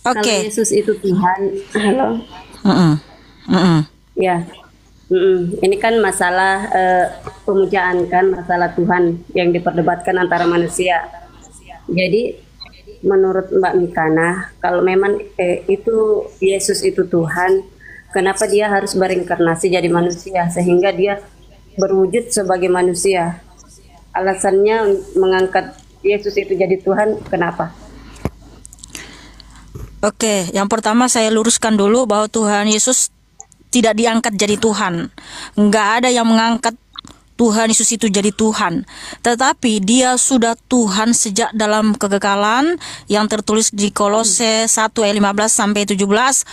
Kalau Oke. Yesus itu Tuhan, halo, Mm-mm. Mm-mm. ya. Ini kan masalah pemujaan kan, masalah Tuhan yang diperdebatkan antara manusia. Jadi menurut Mbak Mikana, kalau memang itu Yesus itu Tuhan, kenapa dia harus berinkarnasi jadi manusia sehingga dia berwujud sebagai manusia? Alasannya mengangkat Yesus itu jadi Tuhan, kenapa? Oke, yang pertama saya luruskan dulu bahwa Tuhan Yesus tidak diangkat jadi Tuhan. Nggak ada yang mengangkat Tuhan Yesus itu jadi Tuhan. Tetapi dia sudah Tuhan sejak dalam kekekalan yang tertulis di Kolose 1 ayat 15 sampai 17,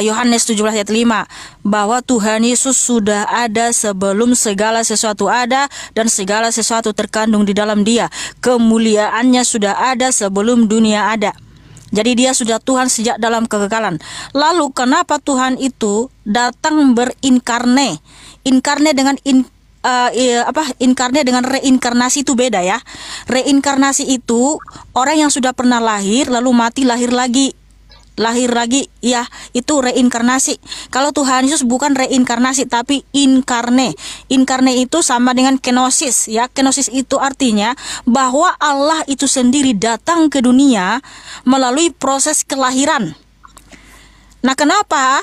Yohanes 17 ayat 5, bahwa Tuhan Yesus sudah ada sebelum segala sesuatu ada dan segala sesuatu terkandung di dalam dia. Kemuliaannya sudah ada sebelum dunia ada. Jadi dia sudah Tuhan sejak dalam kekekalan. Lalu kenapa Tuhan itu datang berinkarne? Inkarne dengan inkarne dengan reinkarnasi itu beda ya. Reinkarnasi itu orang yang sudah pernah lahir lalu mati lahir lagi ya, itu reinkarnasi. Kalau Tuhan Yesus bukan reinkarnasi tapi inkarne. Inkarne itu sama dengan kenosis ya. Kenosis itu artinya bahwa Allah itu sendiri datang ke dunia melalui proses kelahiran. Nah, kenapa?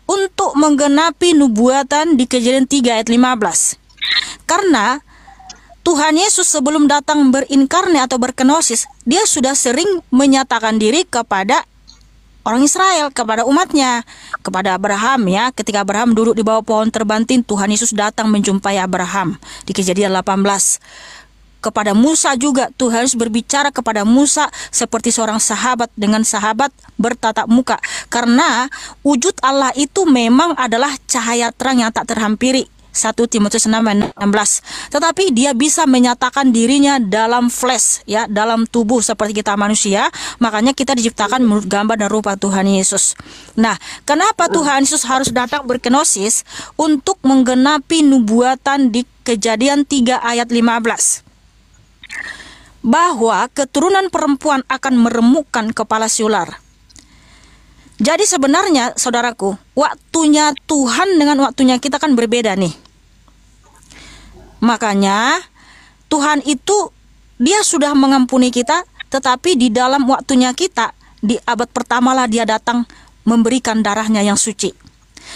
Untuk menggenapi nubuatan di Kejadian 3 ayat 15. Karena Tuhan Yesus sebelum datang berinkarne atau berkenosis, dia sudah sering menyatakan diri kepada orang Israel, kepada umatnya, kepada Abraham ya. Ketika Abraham duduk di bawah pohon terbantin, Tuhan Yesus datang menjumpai Abraham di Kejadian 18. Kepada Musa juga Tuhan Yesus berbicara kepada Musa seperti seorang sahabat dengan sahabat bertatap muka. Karena wujud Allah itu memang adalah cahaya terang yang tak terhampiri. 1 Timotius 6 ayat 16. Tetapi dia bisa menyatakan dirinya dalam flesh ya, dalam tubuh seperti kita manusia. Makanya kita diciptakan menurut gambar dan rupa Tuhan Yesus. Nah, kenapa Tuhan Yesus harus datang berkenosis? Untuk menggenapi nubuatan di Kejadian 3 ayat 15. Bahwa keturunan perempuan akan meremukkan kepala si ular. Jadi sebenarnya saudaraku, waktunya Tuhan dengan waktunya kita kan berbeda nih. Makanya Tuhan itu dia sudah mengampuni kita, tetapi di dalam waktunya kita, di abad pertama lah dia datang memberikan darahnya yang suci.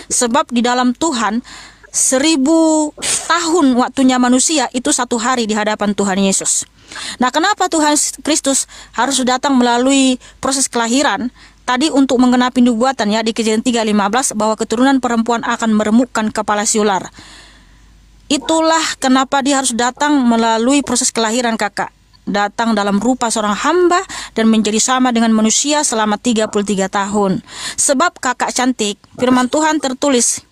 Sebab di dalam Tuhan 1000 tahun waktunya manusia itu 1 hari di hadapan Tuhan Yesus. Nah, kenapa Tuhan Kristus harus datang melalui proses kelahiran? Tadi untuk menggenapi nubuatan ya di Kejadian 3:15 bahwa keturunan perempuan akan meremukkan kepala si ular. Itulah kenapa dia harus datang melalui proses kelahiran, Kakak. Datang dalam rupa seorang hamba dan menjadi sama dengan manusia selama 33 tahun. Sebab Kakak cantik, firman Tuhan tertulis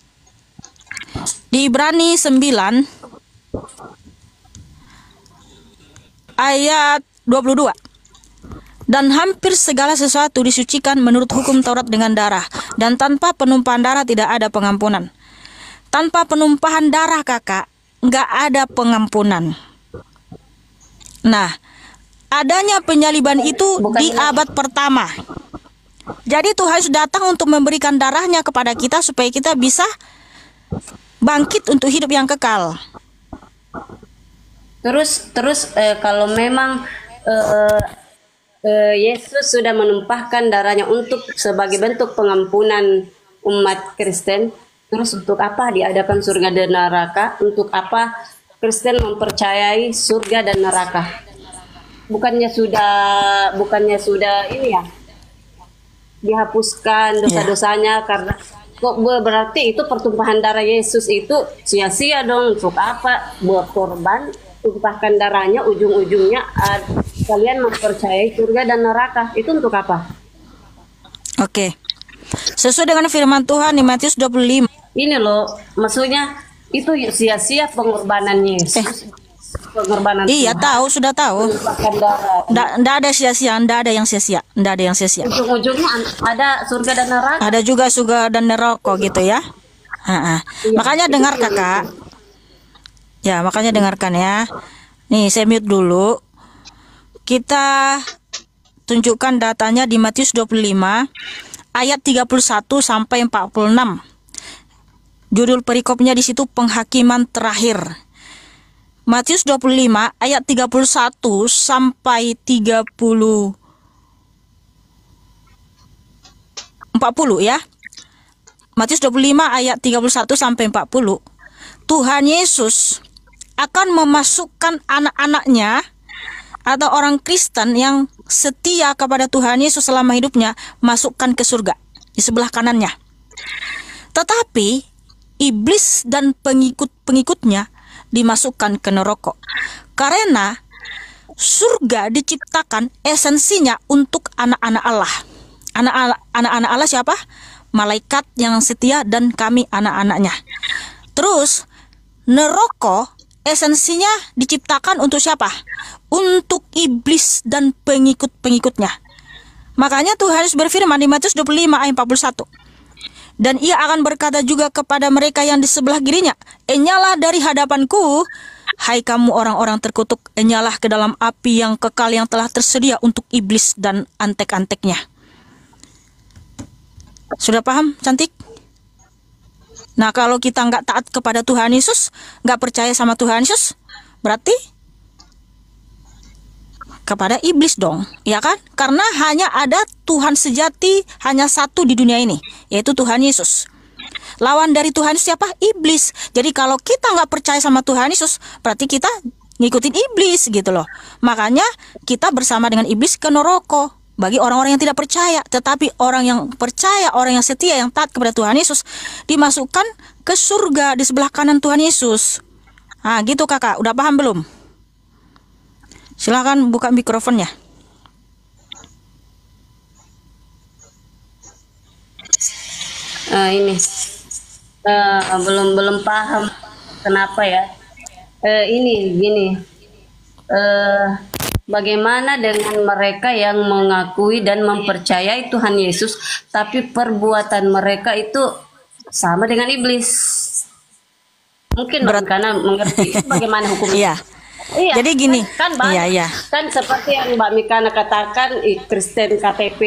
di Ibrani 9 ayat 22. Dan hampir segala sesuatu disucikan menurut hukum Taurat dengan darah, dan tanpa penumpahan darah tidak ada pengampunan. Tanpa penumpahan darah, Kakak, nggak ada pengampunan. Nah, adanya penyaliban itu di abad pertama. Jadi Tuhan Yesus datang untuk memberikan darahnya kepada kita supaya kita bisa bangkit untuk hidup yang kekal. Terus kalau memang Yesus sudah menumpahkan darahnya untuk sebagai bentuk pengampunan umat Kristen, terus untuk apa diadakan surga dan neraka? Untuk apa Kristen mempercayai surga dan neraka? Bukannya sudah ini ya, dihapuskan dosa-dosanya karena kok berarti itu pertumpahan darah Yesus itu sia-sia dong. Untuk apa buat korban tumpahkan darahnya, ujung-ujungnya kalian mempercayai surga dan neraka? Itu untuk apa? Oke. Sesuai dengan firman Tuhan di Matius 25. Ini loh, maksudnya itu sia-sia pengorbanan Yesus. Pengorbanan Iya, Tuhan. tahu, sudah tahu. Tumpahkan darah. Nggak ada sia-sia, nggak ada yang sia-sia, nggak ada yang sia-sia. Ujung-ujungnya ada surga dan neraka. Ada juga surga dan neraka gitu ya. Iya, makanya dengar Kakak. Ya, makanya dengarkan ya. Nih, saya mute dulu. Kita tunjukkan datanya di Matius 25 ayat 31 sampai 46. Judul perikopnya di situ penghakiman terakhir. Matius 25 ayat 31 sampai 40 ya. Matius 25 ayat 31 sampai 40. Tuhan Yesus akan memasukkan anak-anaknya atau orang Kristen yang setia kepada Tuhan Yesus selama hidupnya, masukkan ke surga di sebelah kanannya. Tetapi iblis dan pengikut-pengikutnya dimasukkan ke neraka. Karena surga diciptakan esensinya untuk anak-anak Allah. Anak-anak Allah siapa? Malaikat yang setia dan kami anak-anaknya. Terus neraka esensinya diciptakan untuk siapa? Untuk iblis dan pengikut-pengikutnya. Makanya Tuhan Yesus berfirman di Matius 25 ayat 41. Dan ia akan berkata juga kepada mereka yang di sebelah kirinya, enyalah dari hadapanku, hai kamu orang-orang terkutuk, enyalah ke dalam api yang kekal yang telah tersedia untuk iblis dan antek-anteknya. Sudah paham, cantik? Nah, kalau kita nggak taat kepada Tuhan Yesus, nggak percaya sama Tuhan Yesus, berarti kepada iblis dong, ya kan? Karena hanya ada Tuhan sejati, hanya satu di dunia ini, yaitu Tuhan Yesus. Lawan dari Tuhan Yesus siapa? Iblis. Jadi kalau kita nggak percaya sama Tuhan Yesus, berarti kita ngikutin iblis gitu loh. Makanya kita bersama dengan iblis ke neraka bagi orang-orang yang tidak percaya. Tetapi orang yang percaya, orang yang setia, yang taat kepada Tuhan Yesus, dimasukkan ke surga di sebelah kanan Tuhan Yesus. Nah gitu kakak, udah paham belum? Silahkan buka mikrofonnya. Ini belum paham kenapa ya. Ini gini. Bagaimana dengan mereka yang mengakui dan mempercayai Tuhan Yesus, tapi perbuatan mereka itu sama dengan iblis? Mungkin karena mengerti bagaimana hukumnya. Iya. Iya, jadi gini, kan iya. Kan seperti yang Mbak Mikana katakan, Kristen KTP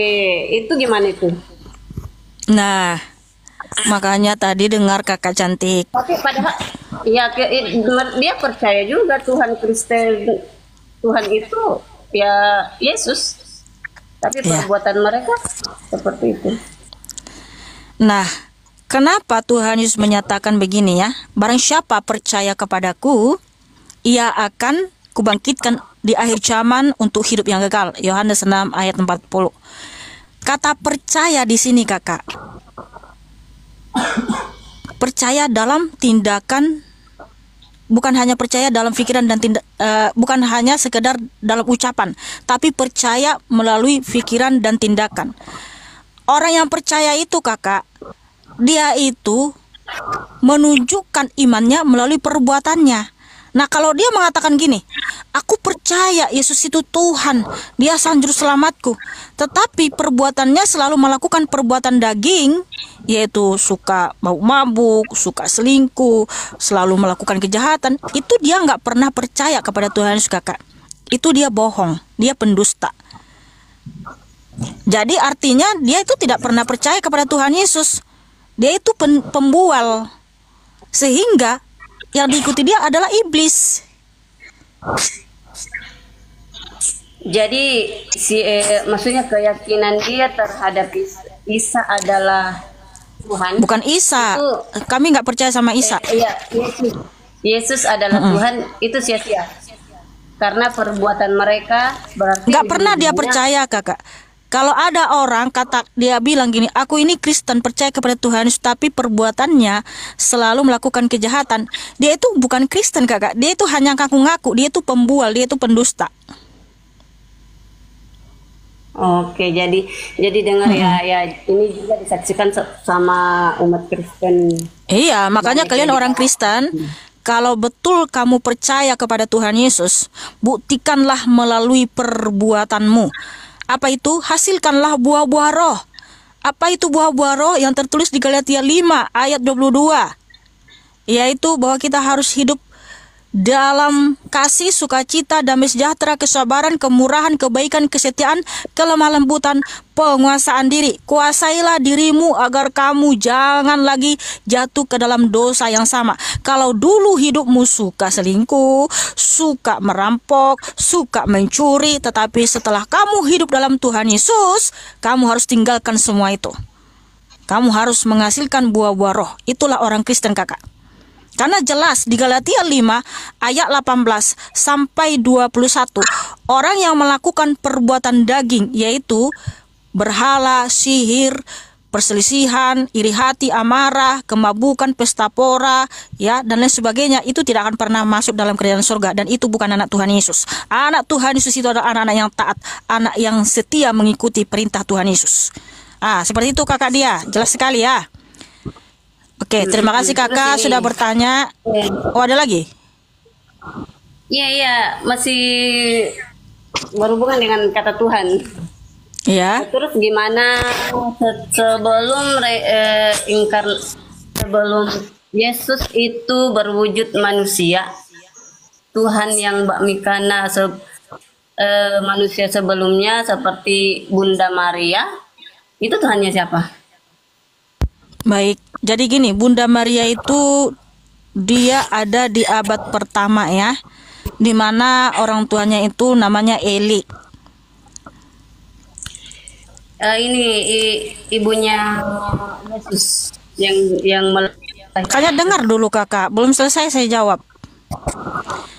itu gimana itu? Nah, makanya tadi dengar kakak cantik. Tapi padahal, ya dia percaya juga Tuhan Kristen, Tuhan itu ya Yesus, tapi perbuatan mereka seperti itu. Nah, kenapa Tuhan Yesus menyatakan begini ya? Barang siapa percaya kepadaku, ia akan kubangkitkan di akhir zaman untuk hidup yang kekal. Yohanes 6 ayat 40. Kata percaya di sini kakak, percaya dalam tindakan, bukan hanya percaya dalam pikiran dan bukan hanya sekedar dalam ucapan, tapi percaya melalui pikiran dan tindakan. Orang yang percaya itu kakak, dia itu menunjukkan imannya melalui perbuatannya. Nah, kalau dia mengatakan gini, aku percaya Yesus itu Tuhan, dia sang juru selamatku, tetapi perbuatannya selalu melakukan perbuatan daging, yaitu suka mabuk, suka selingkuh, selalu melakukan kejahatan, itu dia nggak pernah percaya kepada Tuhan Yesus kakak. Itu dia bohong, dia pendusta. Jadi artinya dia itu tidak pernah percaya kepada Tuhan Yesus. Dia itu pembual, sehingga yang diikuti dia adalah iblis. Jadi maksudnya keyakinan dia terhadap Isa adalah Tuhan. Bukan Isa. Kami nggak percaya sama Isa. Iya, Yesus adalah Tuhan, itu sia-sia. Karena perbuatan mereka berarti nggak pernah dia percaya kakak. Kalau ada orang dia bilang gini, aku ini Kristen percaya kepada Tuhan, tapi perbuatannya selalu melakukan kejahatan, dia itu bukan Kristen kakak. Dia itu hanya ngaku-ngaku, dia itu pembual, dia itu pendusta. Oke, jadi dengar ya ini juga disaksikan sama umat Kristen. Iya, makanya kalian orang Kristen, kalau betul kamu percaya kepada Tuhan Yesus, buktikanlah melalui perbuatanmu. Apa itu? Hasilkanlah buah-buah roh. Apa itu buah-buah roh? Yang tertulis di Galatia 5 ayat 22. Yaitu bahwa kita harus hidup dalam kasih, sukacita, damai sejahtera, kesabaran, kemurahan, kebaikan, kesetiaan, kelemah lembutan, penguasaan diri. Kuasailah dirimu agar kamu jangan lagi jatuh ke dalam dosa yang sama. Kalau dulu hidupmu suka selingkuh, suka merampok, suka mencuri, tetapi setelah kamu hidup dalam Tuhan Yesus, kamu harus tinggalkan semua itu. Kamu harus menghasilkan buah-buah roh. Itulah orang Kristen, kakak. Karena jelas di Galatia 5 ayat 18 sampai 21, orang yang melakukan perbuatan daging, yaitu berhala, sihir, perselisihan, iri hati, amarah, kemabukan, pesta pora, ya, dan lain sebagainya, itu tidak akan pernah masuk dalam kerajaan surga, dan itu bukan anak Tuhan Yesus. Anak Tuhan Yesus itu adalah anak-anak yang taat, anak yang setia mengikuti perintah Tuhan Yesus. Seperti itu kakak dia, jelas sekali ya. Oke, terima kasih kakak sudah bertanya. Oh, ada lagi? Iya, masih berhubungan dengan kata Tuhan. Iya. Terus gimana sebelum Yesus itu berwujud manusia, Tuhan yang Mbak Mikana manusia sebelumnya seperti Bunda Maria, itu Tuhannya siapa? Baik, jadi gini, Bunda Maria itu dia ada di abad pertama ya, di mana orang tuanya itu namanya Eli. Ibunya Yesus yang Kayaknya dengar dulu kakak, belum selesai saya jawab.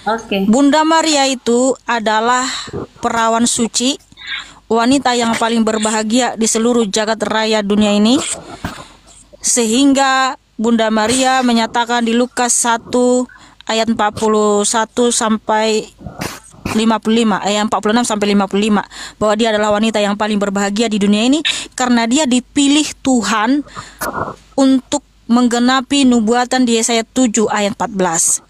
Oke. Bunda Maria itu adalah perawan suci, wanita yang paling berbahagia di seluruh jagat raya dunia ini. Sehingga Bunda Maria menyatakan di Lukas 1 ayat 41 sampai 55, ayat 46 sampai 55, bahwa dia adalah wanita yang paling berbahagia di dunia ini karena dia dipilih Tuhan untuk menggenapi nubuatan di Yesaya 7 ayat 14.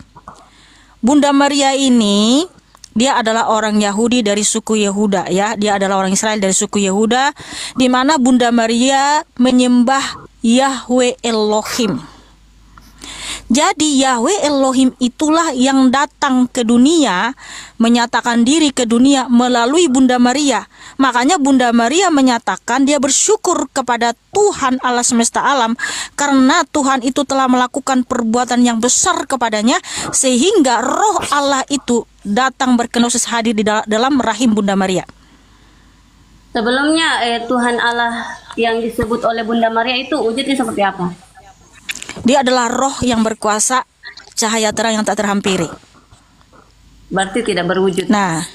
Bunda Maria ini dia adalah orang Yahudi dari suku Yehuda ya, dia adalah orang Israel dari suku Yehuda, di mana Bunda Maria menyembah Yahweh Elohim. Jadi Yahweh Elohim itulah yang datang ke dunia, menyatakan diri ke dunia melalui Bunda Maria. Makanya Bunda Maria menyatakan dia bersyukur kepada Tuhan Allah semesta alam karena Tuhan itu telah melakukan perbuatan yang besar kepadanya, sehingga roh Allah itu datang berkenosis hadir di dalam rahim Bunda Maria. Sebelumnya Tuhan Allah yang disebut oleh Bunda Maria itu wujudnya seperti apa? Dia adalah roh yang berkuasa, cahaya terang yang tak terhampiri. Berarti tidak berwujud. Nah,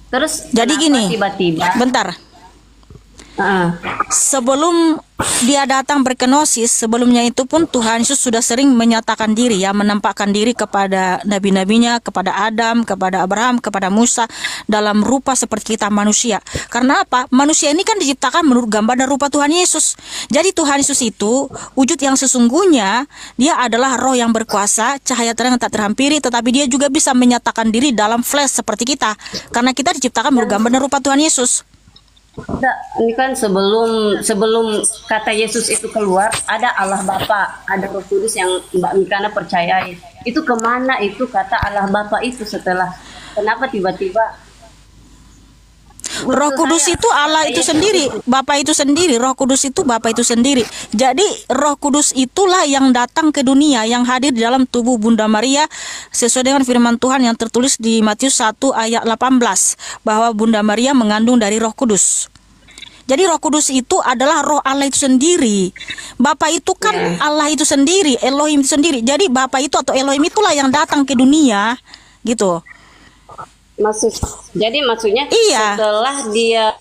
terus jadi gini, tiba-tiba bentar. Sebelum dia datang berkenosis, sebelumnya itu pun Tuhan Yesus sudah sering menyatakan diri ya, menampakkan diri kepada nabi-nabinya, kepada Adam, kepada Abraham, kepada Musa dalam rupa seperti kita manusia. Karena apa? Manusia ini kan diciptakan menurut gambar dan rupa Tuhan Yesus. Jadi Tuhan Yesus itu wujud yang sesungguhnya, dia adalah roh yang berkuasa, cahaya terang yang tak terhampiri, tetapi dia juga bisa menyatakan diri dalam flesh seperti kita. Karena kita diciptakan menurut gambar dan rupa Tuhan Yesus. Ini kan sebelum kata Yesus itu keluar, ada Allah Bapa, ada Roh Kudus yang Mbak Mikana percayai. Itu kemana itu kata Allah Bapa itu setelah? Kenapa tiba-tiba? Roh Kudus itu Allah itu sendiri, Bapa itu sendiri, Roh Kudus itu Bapa itu sendiri. Jadi Roh Kudus itulah yang datang ke dunia, yang hadir di dalam tubuh Bunda Maria sesuai dengan firman Tuhan yang tertulis di Matius 1 ayat 18, bahwa Bunda Maria mengandung dari Roh Kudus. Jadi Roh Kudus itu adalah roh Allah itu sendiri. Bapa itu kan Allah itu sendiri, Elohim itu sendiri. Jadi Bapa itu atau Elohim itulah yang datang ke dunia, gitu. Jadi maksudnya iya, setelah dia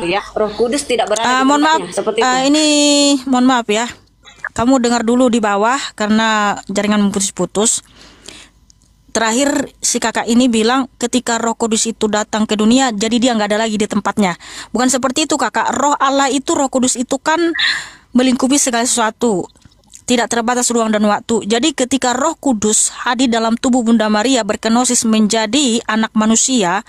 ya Roh Kudus tidak berada di mohon maaf, seperti itu. Ini mohon maaf ya, kamu dengar dulu di bawah karena jaringan memutus-putus. Terakhir si kakak ini bilang ketika Roh Kudus itu datang ke dunia, jadi dia nggak ada lagi di tempatnya. Bukan seperti itu kakak. Roh Allah itu, Roh Kudus itu kan melingkupi segala sesuatu, tidak terbatas ruang dan waktu. Jadi ketika Roh Kudus hadir dalam tubuh Bunda Maria berkenosis menjadi anak manusia,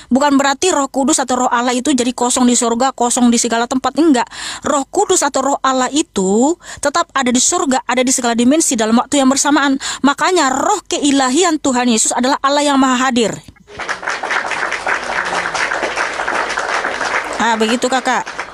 Bukan berarti Roh Kudus atau Roh Allah itu jadi kosong di surga, kosong di segala tempat. Enggak. Roh Kudus atau Roh Allah itu tetap ada di surga, ada di segala dimensi dalam waktu yang bersamaan. Makanya roh keilahian Tuhan Yesus adalah Allah yang maha hadir. Begitu kakak.